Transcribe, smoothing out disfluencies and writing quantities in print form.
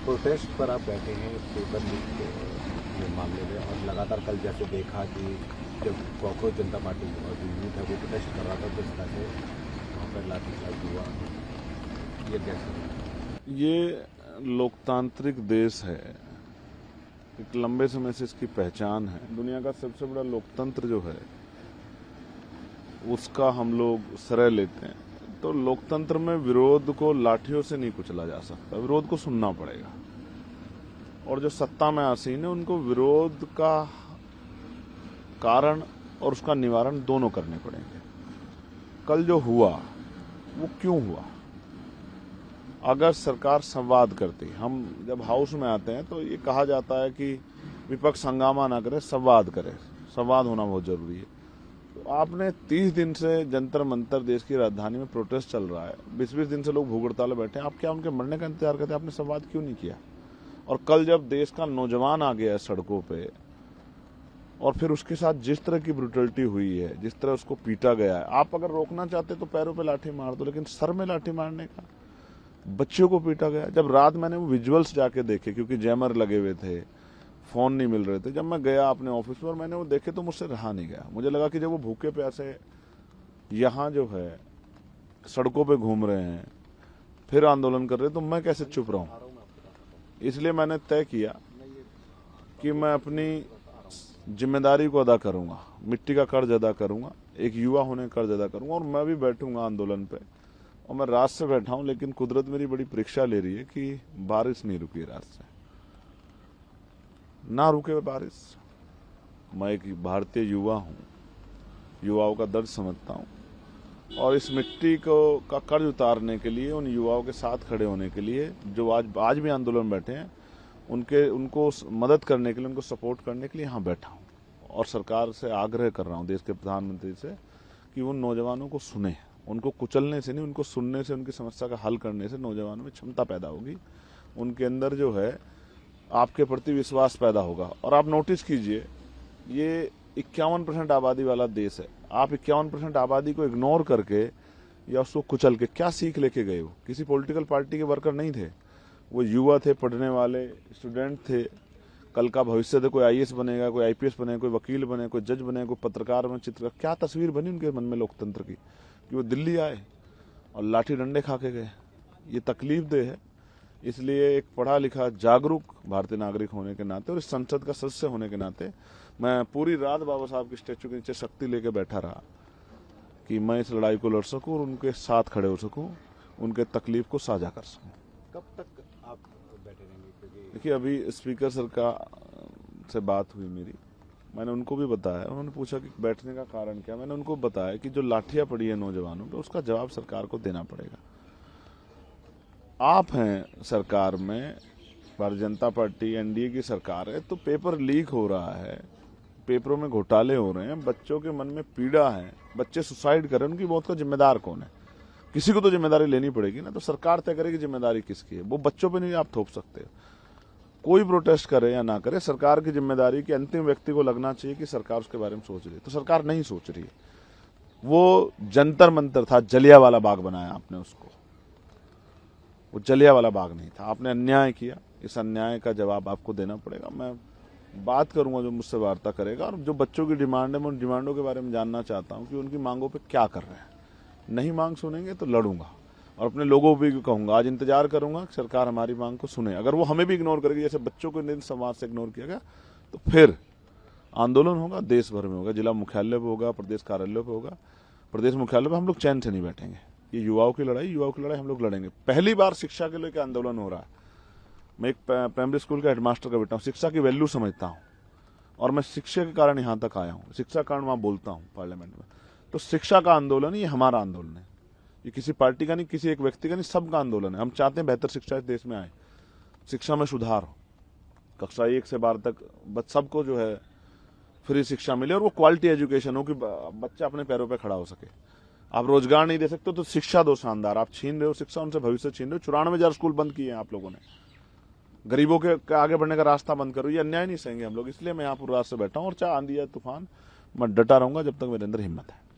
Protest पर आप बैठे हैं पेपर लीक के मामले में, और लगातार कल जैसे देखा कि जब कॉकरोच जनता पार्टी और जो यूथ है वो प्रोटेस्ट कर रहा था तो इस तरह से वहाँ पर लाठीचार्ज हुआ, ये कैसे? ये लोकतांत्रिक देश है, एक लंबे समय से इसकी पहचान है। दुनिया का सबसे बड़ा लोकतंत्र जो है उसका हम लोग श्रेय लेते हैं। तो लोकतंत्र में विरोध को लाठियों से नहीं कुचला जा सकता, विरोध को सुनना पड़ेगा। और जो सत्ता में आसीन है उनको विरोध का कारण और उसका निवारण दोनों करने पड़ेंगे। कल जो हुआ वो क्यों हुआ? अगर सरकार संवाद करती, हम जब हाउस में आते हैं तो ये कहा जाता है कि विपक्ष हंगामा ना करे, संवाद करे। संवाद होना बहुत जरूरी है। तो आपने 30 दिन से जंतर मंतर देश की राजधानी में प्रोटेस्ट चल रहा है, 20-20 दिन से लोग भूख हड़ताल बैठे हैं, आप क्या उनके मरने का इंतजार करते? आपने संवाद क्यों नहीं किया? और कल जब देश का नौजवान आ गया है सड़कों पे, और फिर उसके साथ जिस तरह की ब्रुटलिटी हुई है, जिस तरह उसको पीटा गया है, आप अगर रोकना चाहते तो पैरों पे लाठी मार दो, लेकिन सर में लाठी मारने का, बच्चों को पीटा गया। जब रात मैंने वो विजुअल्स जाके देखे, क्योंकि जैमर लगे हुए थे, फोन नहीं मिल रहे थे, जब मैं गया अपने ऑफिस में और मैंने वो देखे तो मुझसे रहा नहीं गया। मुझे लगा कि जब वो भूखे प्यासे यहाँ जो है सड़कों पे घूम रहे हैं, फिर आंदोलन कर रहे हैं, तो मैं कैसे चुप रहूं? इसलिए मैंने तय किया कि मैं अपनी जिम्मेदारी को अदा करूंगा, मिट्टी का कर्ज अदा करूंगा, एक युवा होने का कर्ज अदा करूंगा, और मैं भी बैठूंगा आंदोलन पे। और मैं रात से बैठा हूं, लेकिन कुदरत मेरी बड़ी परीक्षा ले रही है कि बारिश नहीं रुकी रात से, ना रुके बारिश। मैं एक भारतीय युवा हूं, युवाओं का दर्द समझता हूं, और इस मिट्टी को का कर्ज उतारने के लिए, उन युवाओं के साथ खड़े होने के लिए जो आज भी आंदोलन में बैठे हैं, उनको मदद करने के लिए, उनको सपोर्ट करने के लिए यहाँ बैठा हूँ। और सरकार से आग्रह कर रहा हूँ, देश के प्रधानमंत्री से, कि उन नौजवानों को सुने। उनको कुचलने से नहीं, उनको सुनने से, उनकी समस्या का हल करने से नौजवानों में क्षमता पैदा होगी, उनके अंदर जो है आपके प्रति विश्वास पैदा होगा। और आप नोटिस कीजिए, ये 51% आबादी वाला देश है, आप 51% आबादी को इग्नोर करके या उसको कुचल के क्या सीख लेके गए हो? किसी पॉलिटिकल पार्टी के वर्कर नहीं थे, वो युवा थे, पढ़ने वाले स्टूडेंट थे। कल का भविष्य थे, कोई आईएएस बनेगा, कोई आईपीएस बनेगा, कोई वकील बने, कोई जज बने, कोई पत्रकार बने, चित्रकार। क्या तस्वीर बनी उनके मन में लोकतंत्र की, कि वो दिल्ली आए और लाठी डंडे खा के गए। ये तकलीफ दे है। इसलिए एक पढ़ा लिखा जागरूक भारतीय नागरिक होने के नाते और इस संसद का सदस्य होने के नाते मैं पूरी रात बाबा साहब के स्टैचू के नीचे शक्ति लेके बैठा रहा कि मैं इस लड़ाई को लड़ सकूं और उनके साथ खड़े हो सकूं, उनके तकलीफ को साझा कर सकूं। कब तक आप बैठे रहेंगे? देखिए, अभी स्पीकर सर का से बात हुई मेरी, मैंने उनको भी बताया। उन्होंने पूछा कि बैठने का कारण क्या, मैंने उनको बताया कि जो लाठियां पड़ी है नौजवानों पे, उसका जवाब सरकार को देना पड़ेगा। आप हैं सरकार में, भारतीय जनता पार्टी एनडीए की सरकार है, तो पेपर लीक हो रहा है, पेपरों में घोटाले हो रहे हैं, बच्चों के मन में पीड़ा है, बच्चे सुसाइड कर रहे हैं, उनकी मौत का जिम्मेदार कौन है? किसी को तो जिम्मेदारी लेनी पड़ेगी ना। तो सरकार तय करेगी जिम्मेदारी किसकी है, वो बच्चों पे नहीं आप थोप सकते। कोई प्रोटेस्ट करे या ना करे, सरकार की जिम्मेदारी कि अंतिम व्यक्ति को लगना चाहिए कि सरकार उसके बारे में सोच रही है। तो सरकार नहीं सोच रही है। वो जंतर मंतर था, जलियांवाला बाग बनाया आपने उसको, वो जलियांवाला बाग नहीं था। आपने अन्याय किया, इस अन्याय का जवाब आपको देना पड़ेगा। मैं बात करूंगा जो मुझसे वार्ता करेगा, और जो बच्चों की डिमांड है, मैं उन डिमांडों के बारे में जानना चाहता हूं कि उनकी मांगों पे क्या कर रहे हैं। नहीं मांग सुनेंगे तो लड़ूंगा, और अपने लोगों को भी कहूंगा, आज इंतजार करूंगा कि सरकार हमारी मांग को सुने। अगर वो हमें भी इग्नोर करेगी, जैसे बच्चों को इन समाज से इग्नोर किया गया, तो फिर आंदोलन होगा, देश भर में होगा, जिला मुख्यालय पे होगा, प्रदेश कार्यालय पे होगा। प्रदेश मुख्यालय पे हम लोग चैन से नहीं बैठेंगे। ये युवाओं की लड़ाई हम लोग लड़ेंगे। पहली बार शिक्षा के लिए आंदोलन हो रहा है। मैं एक प्राइमरी स्कूल का हेडमास्टर का बेटा हूँ, शिक्षा की वैल्यू समझता हूँ, और मैं शिक्षा के कारण यहाँ तक आया हूँ, शिक्षा कारण वहां बोलता हूँ पार्लियामेंट में। तो शिक्षा का आंदोलन, ये हमारा आंदोलन है, ये किसी पार्टी का नहीं, किसी एक व्यक्ति का नहीं, सबका आंदोलन है। हम चाहते हैं बेहतर शिक्षा इस देश में आए, शिक्षा में सुधार हो, कक्षा 1 से 12 तक सबको जो है फ्री शिक्षा मिले, और वो क्वालिटी एजुकेशन हो कि बच्चा अपने पैरों पे खड़ा हो सके। आप रोजगार नहीं दे सकते तो शिक्षा दो शानदार, आप छीन रहे हो शिक्षा, उनसे भविष्य छीन रहे हो। 94,000 स्कूल बंद किए हैं आप लोगों ने, गरीबों के आगे बढ़ने का रास्ता बंद करो, ये अन्याय नहीं सहेंगे हम लोग। इसलिए मैं यहाँ पूरी रात से बैठा हूँ, और चाहे आंधी या तूफान, मैं डटा रहूंगा जब तक मेरे अंदर हिम्मत है।